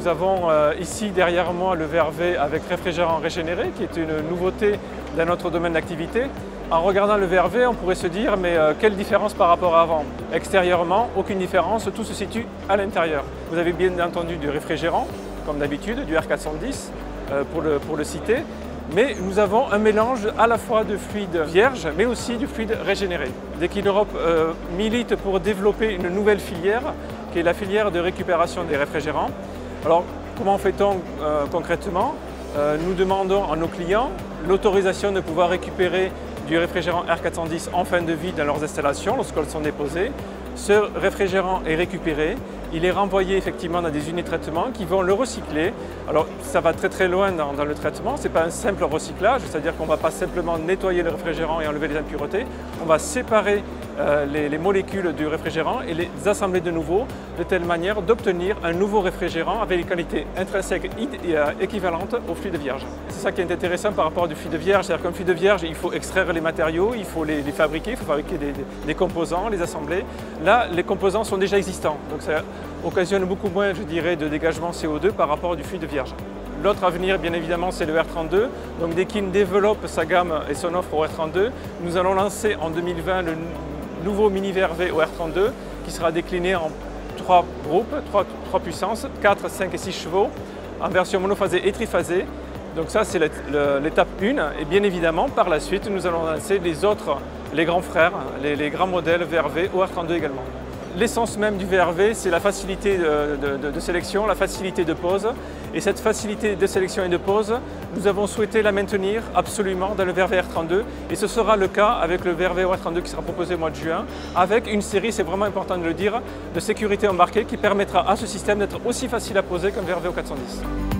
Nous avons ici derrière moi le VRV avec réfrigérant régénéré, qui est une nouveauté dans notre domaine d'activité. En regardant le VRV, on pourrait se dire mais quelle différence par rapport à avant? Extérieurement, aucune différence, tout se situe à l'intérieur. Vous avez bien entendu du réfrigérant, comme d'habitude, du R410 pour le citer. Mais nous avons un mélange à la fois de fluide vierge, mais aussi du fluide régénéré. DEKIN Europe milite pour développer une nouvelle filière, qui est la filière de récupération des réfrigérants. Alors, comment fait-on concrètement? Nous demandons à nos clients l'autorisation de pouvoir récupérer du réfrigérant R410 en fin de vie dans leurs installations lorsqu'elles sont déposées. Ce réfrigérant est récupéré, il est renvoyé effectivement dans des unités de traitement qui vont le recycler. Alors ça va très loin dans le traitement, ce n'est pas un simple recyclage, c'est-à-dire qu'on ne va pas simplement nettoyer le réfrigérant et enlever les impuretés, on va séparer les molécules du réfrigérant et les assembler de nouveau de telle manière d'obtenir un nouveau réfrigérant avec des qualités intrinsèques équivalentes au fluide vierge. C'est ça qui est intéressant par rapport au fluide vierge, c'est-à-dire qu'un fluide vierge, il faut extraire les matériaux, il faut les fabriquer, il faut fabriquer des composants, les assembler. Là, les composants sont déjà existants, donc ça occasionne beaucoup moins, je dirais, de dégagement CO2 par rapport du fluide vierge. L'autre avenir, bien évidemment, c'est le R32. Donc DEKIN développe sa gamme et son offre au R32. Nous allons lancer en 2020 le nouveau mini VRV au R32 qui sera décliné en 3 groupes, 3 puissances, 4, 5 et 6 chevaux, en version monophasée et triphasée. Donc ça, c'est l'étape 1. Et bien évidemment, par la suite, nous allons lancer les grands frères, les grands modèles VRV au R32 également. L'essence même du VRV, c'est la facilité de sélection, la facilité de pose. Et cette facilité de sélection et de pose, nous avons souhaité la maintenir absolument dans le VRV R32. Et ce sera le cas avec le VRV R32 qui sera proposé au mois de juin, avec une série, c'est vraiment important de le dire, de sécurité embarquée qui permettra à ce système d'être aussi facile à poser qu'un VRV 410.